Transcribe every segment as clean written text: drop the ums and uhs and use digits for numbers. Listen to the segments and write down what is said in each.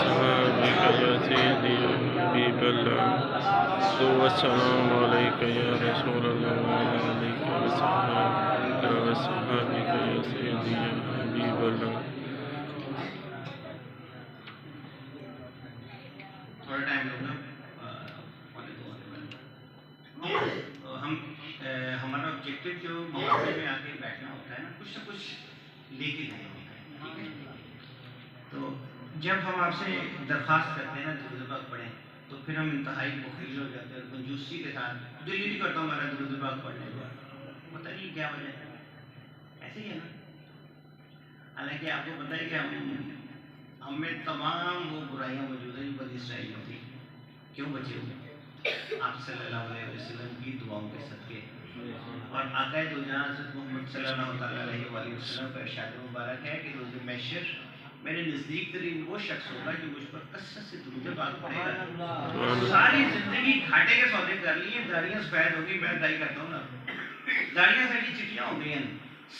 वअस्हाबिका या सय्यदी या हबीबल्लाह वस्सलामु अलैका या रसूलल्लाह व अला आलिका वअस्हाबिका या सय्यदी या हबीबल्लाह। थोड़ा टाइम लगेगा, तो हम हमारा ऑब्जेक्टिव जो मुकाबले में आके बैठना होता है ना कुछ लेके जाएंगे, ठीक है। तो जब हम आपसे दरख्वास्त करते हैं ना दुरूद पाक पढ़ें, तो फिर हम इंतहाई मुखिल हो जाते हैं और कंजूसी के साथ दिल ही नहीं करता हमारा दुरूद पाक पढ़ने का, पता नहीं क्या वजह है, ऐसे ही है ना। हालांकि आपको पता है कि हम में तमाम वो बुराइयाँ मौजूद हैं जो बनी इसराइल में थी, क्यों बचे हुए आप सल्लल्लाहु अलैहि वसल्लम की दुआओं के सदके और आका दो जहां हज़रत मोहम्मद सल्लल्लाहु अलैहि वसल्लम का इरशाद मुबारक है कि रोज़ महशर मेरे नज़दीक तरीन वो शख्स होगा जो मुझ पर कसरत से दुरूद पाक पढ़ेगा। सारी जिंदगी घाटे के सौदे कर लिए, दाढ़ियाँ सफेद हो गई, मैं दाढ़ी करता हूँ ना, दाढ़ियाँ सारी चिट्टियाँ हो गई हैं,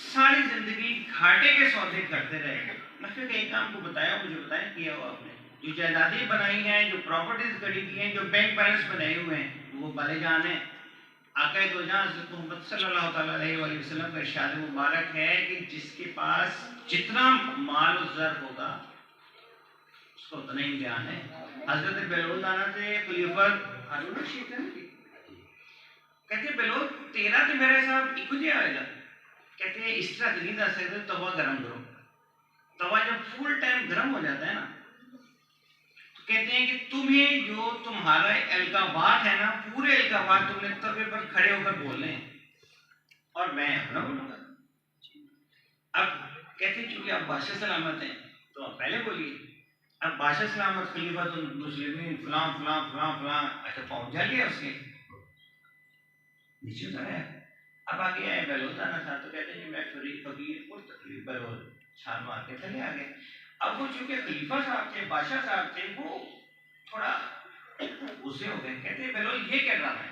सारी जिंदगी घाटे के सौदे करते रहे। नफे के एक काम को बताया, मुझे बताया किया हो आपने, जो जायदादें बनाई हैं, जो प्रॉपर्टीज खरीदी हैं, जो बैंक बैलेंस बनाए हुए हैं, वो बाले जान है। आका दो जहां हज़रत मोहम्मद सल्लल्लाहु अलैहि वसल्लम का इरशाद मुबारक है कि जिसके पास जितना माल और ज़र होगा उसको उतना ही ज्ञान है। हजरत बेलोल दाना से खलीफा हारून रशीद है, कहते बेलोल तेरा तो मेरा हिसाब एक ही आएगा। कहते इस तरह नहीं दस सकते, तवा गर्म करो। तवा जब फुल टाइम गर्म हो जाता है ना, कहते हैं कि तुम्हें जो तुम्हारा अलकाबात है ना, पूरे अलकाबात तुमने तवे पर खड़े होकर बोलने हैं और मैं अपना बोलूंगा। अब कहते हैं चूंकि आप बादशाह सलामत हैं तो आप पहले बोलिए। अब बादशाह सलामत खलीफा तो मुस्लिमीन फलां फलां फलां फलां अच्छा पहुंच जाइए उसके नीचे उतर है। अब आगे आए बलोदाना था तो कहते हैं कि मैं फकीर और तकलीफ बलोल छाल मार के चले आ गए। अब वो चूंकि खलीफा साहब थे, बादशाह साहब थे, वो थोड़ा गुस्से हो गए। कहते हैं बेलोल ये कह रहा है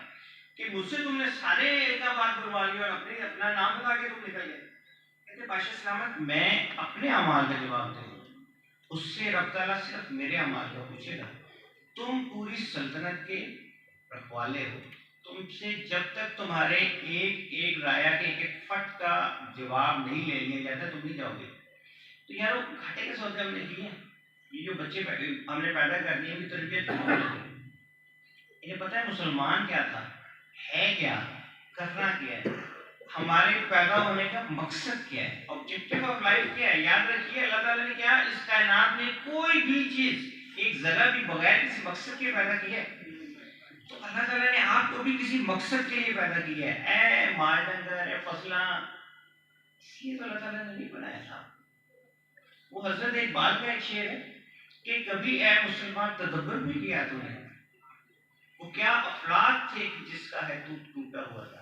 कि मुझसे तुमने सारे का बात बुलवा लिया और अपना नाम बता के तुम निकल गए। कहते बादशाह सलामत मैं अपने अमाल का जवाब दूं, उससे रब ताला सिर्फ मेरे अमाल का पूछेगा। तुम पूरी सल्तनत के रखवाले हो, तुमसे जब तक तुम्हारे एक एक राया के एक एक फट का जवाब नहीं ले लिया जाता तुम नहीं जाओगे। तो यार वो घाटे के सौदे हमने किए, ये जो बच्चे हमने पैदा कर दिए इनकी तरबियत इन्हें पता है मुसलमान क्या था, है क्या, करना क्या है, हमारे पैदा होने का मकसद क्या है, ऑब्जेक्टिव ऑफ लाइफ क्या है। याद रखिए अल्लाह ताला ने क्या इस कायनात में कोई भी चीज एक जरा भी बगैर किसी मकसद के पैदा की है। तो अल्लाह ताला ने आपको भी किसी मकसद के लिए पैदा किया है। ए माल डंगर है फसला, इसलिए तो अल्लाह ताला ने नहीं बनाया था। वो हजरत इकबाल का एक शेर है कि कभी ए मुसलमान तदब्बर भी किया तूने, वो क्या अफलाक थे कि जिसका है तू टूटा हुआ था।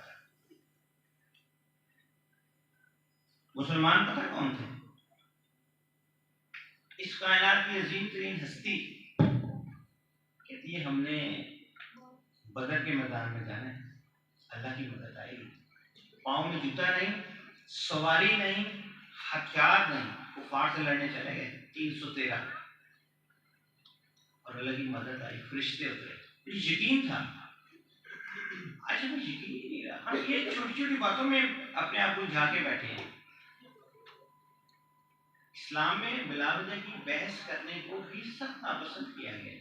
मुसलमान पता कौन थे? इस कायनात की अजीम तरीन हस्ती कहती है हमने बदर के मैदान में जाना है, अल्लाह की मदद आएगी। पाँव में जूता नहीं, सवारी नहीं, हथियार नहीं, कुफार से लड़ने चले गए 313 और अल्लाह की मदद आई, फरिश्ते उतरे। यकीन था, आज हमें यकीन ही नहीं रहा। हम ये छोटी छोटी बातों में अपने आप को झाके बैठे हैं। इस्लाम में बिलावजह की बहस करने को भी सख्त नापसंद किया गया।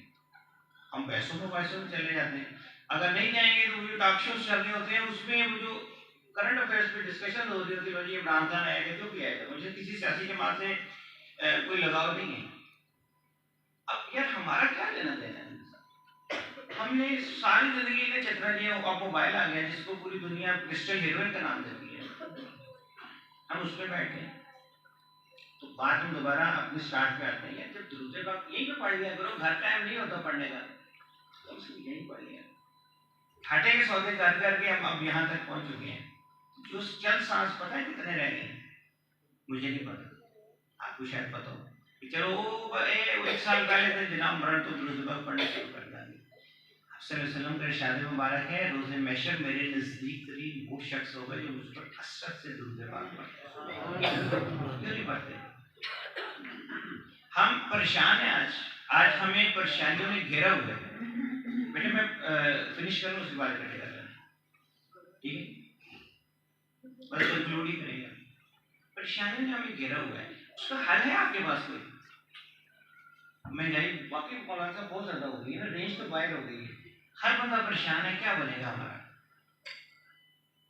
हम बहसों में चले जाते हैं, अगर नहीं जाएंगे तो जो टॉक शोज चल रहे होते हैं उसमें वो जो करंट अफेयर्स पे डिस्कशन हो रही होती है, भाई इमरान खान आएगा क्यों किया है, मुझे किसी सियासी जमात से कोई लगाव नहीं है। अब यार हमारा क्या लेना देना है, हमने सारी जिंदगी ने चतरा दिया। अब मोबाइल आ गया जिसको पूरी दुनिया क्रिस्टल हीरोइन का नाम देती है, हम उस पर बैठे हैं। तो बात हम दोबारा अपने स्टार्ट पे आते हैं। जब दुरूद पाक यहीं पे पढ़ लिया करो, घर टाइम नहीं होता पढ़ने का, तो यहीं पढ़ लिया। घाटे के सौदे कर करके हम अब यहाँ तक पहुँच चुके हैं। जो चंद सांस पता है कितने रह गए, मुझे नहीं पता, आपको शायद पता हो कि चलो वो एक साल पहले थे जनाब मरण तो दुरूद पाक पढ़ने शुरू कर देंगे। सल्लल्लाहु का इरशाद मुबारक है रोज़े महशर मेरे नज़दीक तरीन वो शख्स होगा जो मुझ पर कसरत से दुरूद पाक पढ़ते। हम परेशान हैं आज, आज हमें परेशानियों ने घेरा हुआ है। बेटे मैं फिनिश करूँ उसके बाद कटेगा, ठीक है, बस कंक्लूड ही करेगा। परेशानियों ने हमें घेरा हुआ है, उसका हल है आपके पास कोई? महंगाई वाकई मौलाना साहब बहुत ज्यादा हो गई है ना, रेंज तो बाहर हो गई है, हर बंदा परेशान है, क्या बनेगा हमारा?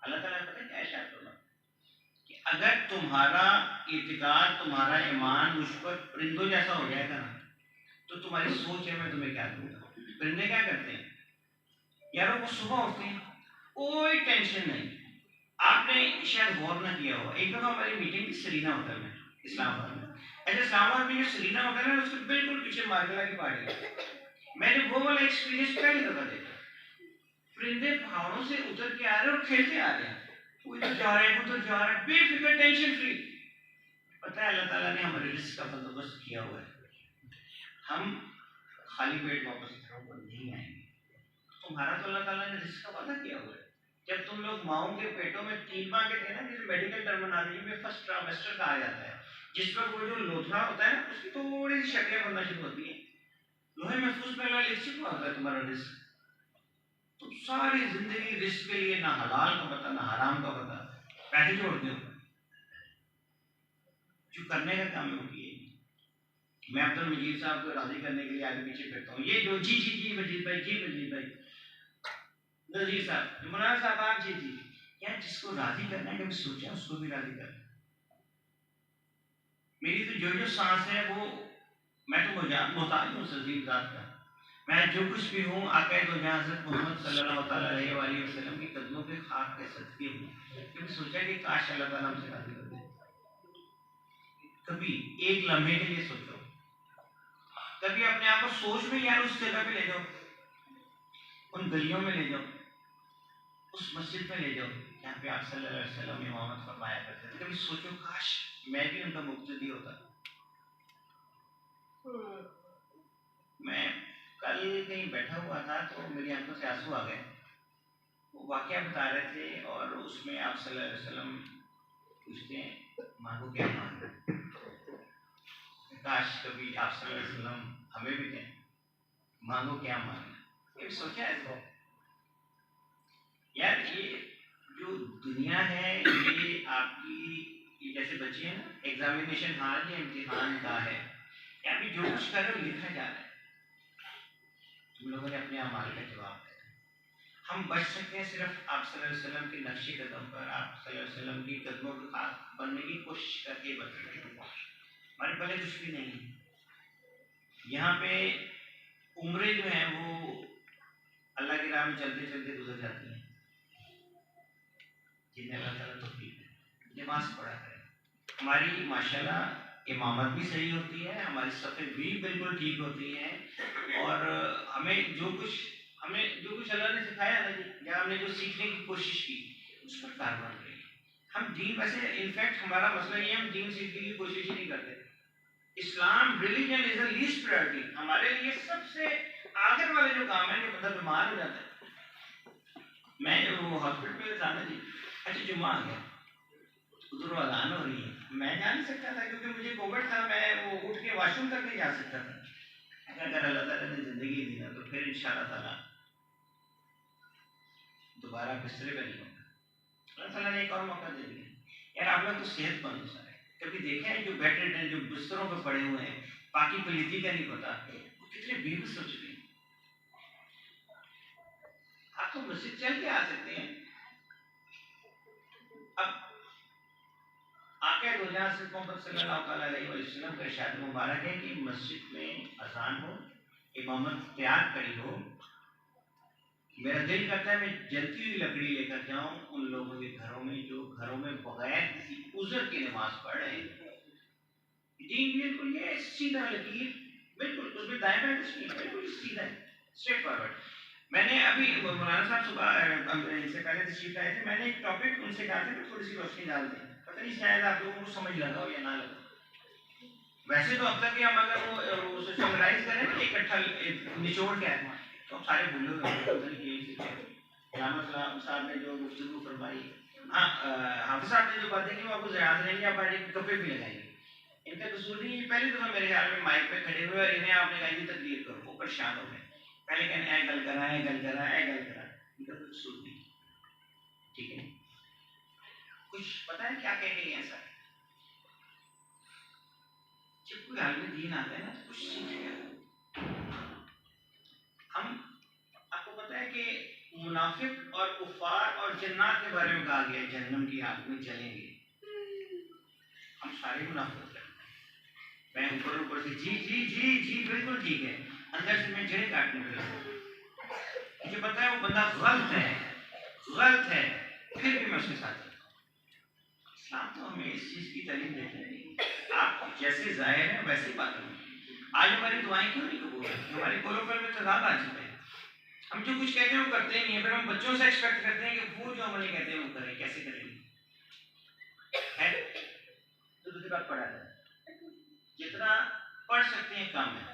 अल्लाह ताला पता है क्या इरशाद होगा कि अगर तुम्हारा इतिकाद, तुम्हारा ईमान मुझ पर परिंदों जैसा हो जाएगा ना, तो तुम्हारी सोच है मैं तुम्हें क्या दूंगा। परिंदे क्या करते हैं यारों, वो सुबह उठते हैं, कोई टेंशन नहीं। आपने शायद गौर ना किया होगा, एक दफा हमारी मीटिंग थी सरीना होटल में, इस्लामाबाद में। अच्छा, इस्लामाबाद में जो सरीना होटल है उसके बिल्कुल पीछे मार्गला की पहाड़ी है। मैंने वो वाला एक्सपीरियंस पहली दफा देखा, परिंदे पहाड़ों से उतर के आ रहे हैं और खेलते आ रहे हैं, वो इधर जा रहे हैं उधर जा रहे हैं, बेफिक्र, टेंशन फ्री। पता है अल्लाह ताला ने हमारे रिस्क का बंदोबस्त किया हुआ है, हम खाली पेट वापस घरों पर नहीं आएंगे। तुम्हारा तो अल्लाह ताला ने रिस्क का वादा किया हुआ है। जब तुम लोग माओं के पेटों में 3 माह के थे ना, जिसे मेडिकल टर्मिनोलॉजी में फर्स्ट ट्राइमेस्टर कहा जाता है, जिस वक्त वो जो लोथड़ा होता है ना, उसकी थोड़ी सी शक्लें बनना शुरू होती है, लोहे महफूज में अल्लाह लिख चुका होता है तुम्हारा रिस्क। तुम सारी जिंदगी रिस्क के लिए, ना हलाल का पता ना हराम का पता, पैसे जोड़ते हो, जो करने का काम है वो किए। मैं अब्दुल मजीद साहब को राजी करने के लिए आगे पीछे फिरता हूँ, ये जो जी जी जी मजीद भाई, जी मजीद भाई, नजीर साहब, इमरान साहब, आप जी जी, यार जिसको राजी करना है कभी सोचा उसको भी राजी करना। मेरी तो जो जो सांस है वो, मैं तो मोहताज हूँ सजीव जात का, मैं जो कुछ भी हूँ आका दो जहां हज़रत मोहम्मद सल्लल्लाहु अलैहि वसल्लम के कदमों पे खाक के सदके हूँ। कभी सोचा कि काश अल्लाह ताला हमसे राजी कर दे? कभी एक लम्हे के लिए सोचो, कभी अपने आप को सोच में यार उस जगह पे ले जाओ, उन गलियों में ले जाओ, उस मस्जिद में ले जाओ जहाँ पे आप सल्लल्लाहु अलैहि वसल्लम इमामत फरमाया करते थे। कभी सोचो काश मैं भी उनका मुक्तदी होता। मैं कल कहीं बैठा हुआ था तो मेरी आंखों से आंसू आ गए, वो वाकया बता रहे थे और उसमें आप सल्लल्लाहु अलैहि वसल्लम पूछते हैं मांगो क्या मांगो। काश कभी आप सल्लल्लाहु अलैहि वसल्लम हमें भी दें, मांगो क्या मांगना। ये सोचा है यार, ये जो दुनिया है ये आपकी, जैसे बच्चे हैं ना, एग्जामिनेशन हाल या इम्तिहान का है, या भी जो कुछ कर रहे हो लिखा जा रहा है, तुम लोगों ने अपने अमाल का जवाब देना। हम बच सकते हैं सिर्फ आप सल्लल्लाहु अलैहि वसल्लम के नक्शे कदम पर, आप सल्लल्लाहु अलैहि वसल्लम की कदमों के खास बनने की कोशिश करके बच सकते हैं। हमारे पहले कुछ भी नहीं है यहाँ पे। उम्रें जो है वो अल्लाह की राह में चलते चलते गुजर जाती हैं, जिन्हें अल्लाह ताला तौफीक दे, नमाज पढ़ा करें। हमारी माशाल्लाह इमामत भी सही होती है, हमारी सफ़ें भी बिल्कुल ठीक होती हैं, और हमें जो कुछ अल्लाह ने सिखाया ना जी, या हमने जो सीखने की कोशिश की उस पर कारगर करें। हम दीन, वैसे इनफैक्ट हमारा मसला ये, हम दीन सीखने की कोशिश ही नहीं करते। Islam religion is the least priority, हमारे लिए सबसे आखिर वाले जो काम है कि बंदा बीमार हो जाता है। मैं वो हॉस्पिटल में था ना जी, अच्छा जुम्मा आ गया, उधर अजान हो रही है, मैं जा नहीं सकता था क्योंकि मुझे कोविड था, मैं वो उठ के वॉशरूम तक नहीं जा सकता था। अगर अल्लाह ताला ने जिंदगी दी ना तो फिर इंशाअल्लाह ताला दोबारा बिस्तरे पर नहीं होगा। अल्लाह ताला ने एक और मौका दे दिया। यार आप लोग तो सेहतमंद हो सारे, कभी देखे हैं जो बेड हैं, जो बिस्तरों पर पड़े हुए हैं, पाकी पलीती का नहीं पता, वो कितने बेबस हो चुके हैं। आप तो मस्जिद चल के आ सकते हैं। अब आका दो जहां से मोहम्मद सल्लल्लाहु अलैहि वसल्लम का इरशाद मुबारक है कि मस्जिद में अजान हो, इमामत तैयार करी हो, मेरा दिल करता है मैं जलती हुई लकड़ी लेकर जाऊं उन लोगों के घरों में जो घरों में बगैर किसी उज़र की नमाज पढ़ रहे हैं। दीन बिल्कुल ये सीधा लकीर, बिल्कुल उसमें दाएं बाएं कुछ नहीं, बिल्कुल सीधा है, स्ट्रेट फॉरवर्ड। मैंने अभी मौलाना साहब सुबह इनसे पहले तशरीफ लाए थे, मैंने एक टॉपिक उनसे कहा था कि थोड़ी सी रोशनी डाल दें, पता नहीं शायद आप लोगों को समझ लगा हो या ना लगा। वैसे तो अब तक कि हम अगर वो उसे समराइज करें ना इकट्ठा निचोड़ के आए तो हम सारे भूल गए। साहब ने जो गुफ्तगू फरमाई, हाँ हाफिज साहब ने जो बातें की वो आपको याद रहेंगी, आप आज कपड़े भी लगाएंगे। इनका कसूर नहीं, ये पहली दफा मेरे ख्याल में माइक पे खड़े हुए और इन्हें आपने कहा ये तकरीर करो, वो परेशान हो गए। पहले कहने ऐ गल करा, ऐ गल करा, ऐ गल करा, इनका कोई कसूर नहीं। ठीक है, कुछ पता है क्या कह गई ऐसा? जब कोई आलमी दीन आता है ना तो कुछ सीखेगा। हम आपको पता है कि मुनाफिक और कुफार और जन्नत के बारे में कहा गया है, जहन्नम की आग में जलेंगे। हम सारे मुनाफिक हैं। मैं ऊपर ऊपर से जी जी जी जी बिल्कुल ठीक है, अंदर से मैं जड़ें काटने लगा। मुझे पता है वो बंदा गलत है, फिर भी मैं उसके साथ रहता हूँ। इस्लाम तो हमें इस चीज़ की तालीम देता है, आप जैसे जाहिर है वैसे ही बात करें। आज हमारी दुआएं क्यों नहीं कबूल होती? हमारे कोलोफल में तजाद आ चुका है। हम जो कुछ कहते हैं वो करते ही नहीं है, फिर हम बच्चों से एक्सपेक्ट करते हैं कि वो जो अमल कहते हैं वो करें। कैसे करेंगे? है तो दूसरी बात पढ़ा है, जितना पढ़ सकते हैं कम है,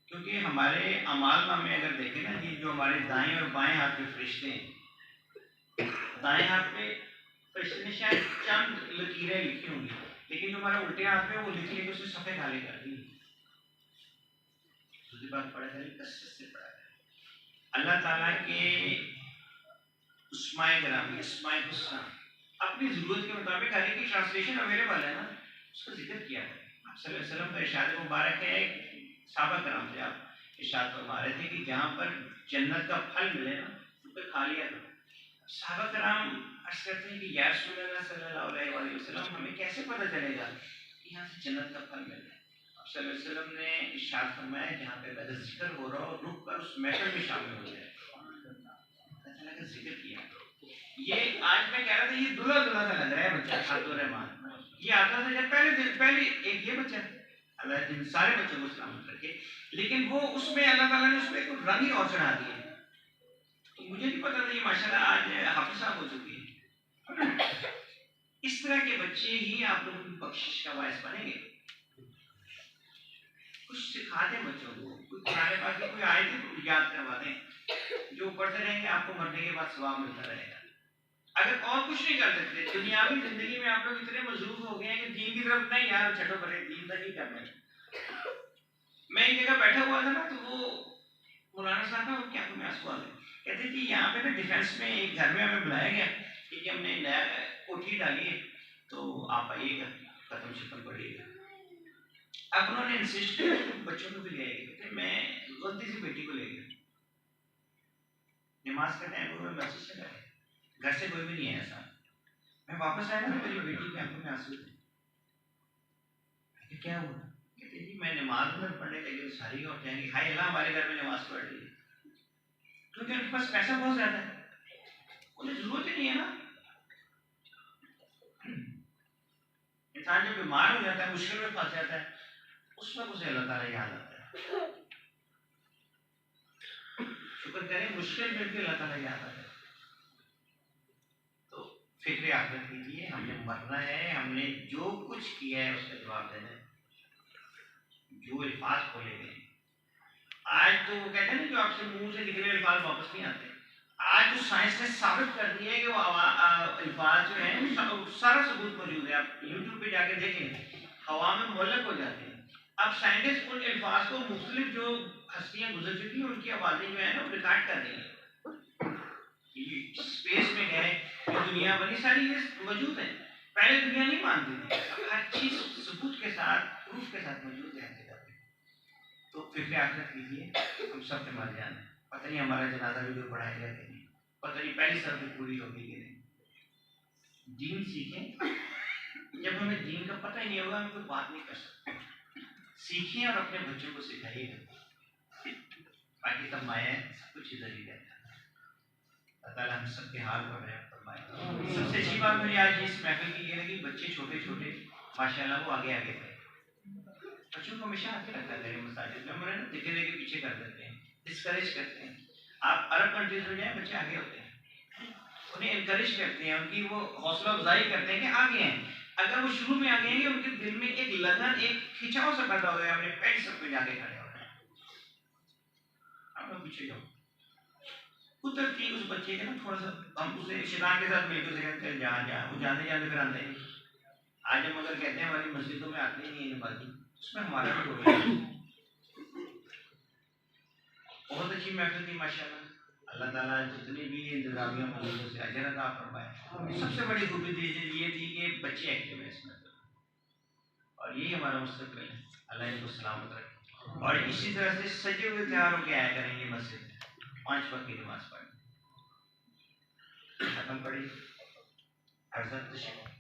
क्योंकि हमारे अमाल नामे अगर देखें ना, ये जो हमारे दाएं और बाएं हाथ के फरिश्ते हैं, दाएं हाथ पे फरिश्ते ने शायद चंद लकीरें लिखी होंगी, लेकिन जो हमारे उल्टे हाथ पे वो लिख लिखे उसने सफ़े काले कर दी। दूसरी बात पढ़ा करें, कसरत से पढ़ा करें। अल्लाह ताला के उस्माए ग्रामी, उस्माए हुस्ना अपनी ज़रूरत के मुताबिक हर एक की ट्रांसलेशन अवेलेबल है ना, उसका जिक्र किया है। आप सल्लल्लाहु अलैहि वसल्लम का इरशाद मुबारक है, साहबा कराम से आप इरशाद फरमा रहे थे कि जहाँ पर जन्नत का फल मिले ना उस पर खा लिया करो। साहबा कराम अर्ज़ करते हैं कि या रसूलल्लाह सल्लल्लाहु अलैहि वसल्लम हमें कैसे पता चलेगा कि यहाँ से जन्नत का फल मिल रहा है? आप सल्लल्लाहु अलैहि वसल्लम ने इरशाद फरमाया जहाँ पे मेरा जिक्र हो रहा हो रुक कर उस महफिल में शामिल हो जाए। अल्लाह का जिक्र किया। ये आज मैं कह रहा था ये दुल्हा दुल्हा सा लग रहा है बच्चा अब्दुल रहमान, ये आता था जब पहले एक ये बच्चा, अल्लाह इन सारे बच्चों को सलामत रखे, लेकिन वो उसमें अल्लाह ताला ने उसमें कुछ रंग ही और चढ़ा दिए। तो मुझे नहीं पता था ये माशाल्लाह आज हाफिज साहब हो चुकी है। इस तरह के बच्चे ही आप लोगों की बख्शिश का बायस बनेंगे। कुछ सिखा दें बच्चों को, कोई कुरान पाक की कोई आयत याद करवा दें, जो पढ़ते रहेंगे आपको मरने के बाद सवाब मिलता रहेगा। अगर और कुछ नहीं कर सकते, दुनियावी जिंदगी में आप लोग इतने मजरूफ हो गए हैं कि दीन की तरफ नहीं यार छठो परे दीन तक ही करना है। मैं एक जगह बैठा हुआ था ना, तो वो मौलाना साहब ना क्या में आंसू आ गए, कहते कि यहाँ पे ना डिफेंस में एक घर में हमें बुलाया गया कि हमने नया कोठी डाली है तो आप आइएगा, खत्म शत्म पढ़िएगा। अब उन्होंने इंसिस्ट किया बच्चों को भी ले आएगा, मैं गलती से बेटी को ले गया, नमाज का टाइम हुआ, मैसेज से गए, घर से कोई भी नहीं है ऐसा। मैं वापस आया ना, मेरी बेटी की आंखों में आंसू थे। क्या हुआ? कहते जी मैं नमाज में पढ़ने लगी तो सारी उठ जाएंगी, हाय अल्लाह हमारे घर में नमाज पढ़ रही है, क्योंकि उनके पास पैसा बहुत ज्यादा है, उन्हें जरूरत ही नहीं है ना। इंसान जब बीमार हो जाता है, मुश्किल में फंस जाता है, उस वक्त उसे अल्लाह ताला याद आता है। शुक्र करें मुश्किल में भी अल्लाह ताला याद आता है। तो फिक्र आखिरत कीजिए, हमने मरना है, हमने जो कुछ किया है उसका जवाब देना है। जो अल्फाज बोले गए आज, तो वो कहते हैं ना जो आपसे मुंह से निकले अल्फाज वापस नहीं आते, आज जो साइंस ने साबित कर दिया है कि वो अल्फाज जो है सारा सबूत मौजूद है, आप यूट्यूब पे जाके देखें, हवा में मुअल्लक हो जाते हैं। अब साइंटिस्ट उन अल्फाज को मुख्तलिफ जो हस्तियां गुजर चुकी हैं उनकी आवाज़ें जो है ना रिकॉर्ड कर रही हैं, स्पेस में गए, दुनिया बनी सारी ये मौजूद है। पहले दुनिया नहीं मानती थी, हर चीज सबूत के साथ, प्रूफ के साथ मौजूद है। तो फिक्र आखिरत कीजिए, हम सब के मर जाना, पता नहीं हमारा जनाजा भी जो पढ़ाएगा कि नहीं, पता नहीं पहली सर्दी पूरी होगी कि नहीं। दीन सीखें, जब हमें दीन का पता ही नहीं होगा हम कोई बात नहीं कर सकते। सीखें और अपने बच्चों को सिखाइएगा, बाकी तब माया सब कुछ इधर ही रहता है। अल्लाह हम सबके हाल पर रहम फरमाए। सबसे अच्छी बात मुझे आज इस महफिल की ये लगी, बच्चे छोटे छोटे माशाल्लाह वो आगे आगे थे। बच्चों को हमेशा आगे रखा करें, मसाजिद में मरे दिखे देखे पीछे कर देते हैं, डिस्करेज करते हैं। आप अरब कंट्रीज में जाए बच्चे आगे होते हैं, उन्हें इनकरेज करते हैं, उनकी वो हौसला अफजाई करते हैं कि आगे हैं। अगर वो शुरू में आगे हैं उनके दिल में एक लगन, एक खिंचाव सा पैदा हो गया, हमने पहले सब पे जाके खड़े होना है। आप लोग पीछे जाओ, कुदरती उस बच्चे के ना थोड़ा सा हम उसे शैतान के साथ मिलकर उसे कहते हैं जहाँ जहाँ वो जाने जाने फिर आते हैं, आज हम अगर कहते हैं हमारी मस्जिदों में आते ही नहीं है नमाजी, उसमें हमारा भी रोल है। बहुत अच्छी महफिल थी माशाल्लाह। अल्लाह ताला जितनी भी इंतजामिया मस्जिदों से अजर अता फरमाए। सबसे बड़ी खूबी ये थी कि बच्चे एक्टिव हैं इसमें, और यही हमारा मुस्तकबिल है। अल्लाह इनको सलामत रखे और इसी तरह से सजे हुए तैयार होकर आया करेंगे मस्जिद 5 वक्त की नमाज पढ़ने। खत्म पड़ी अर्ज़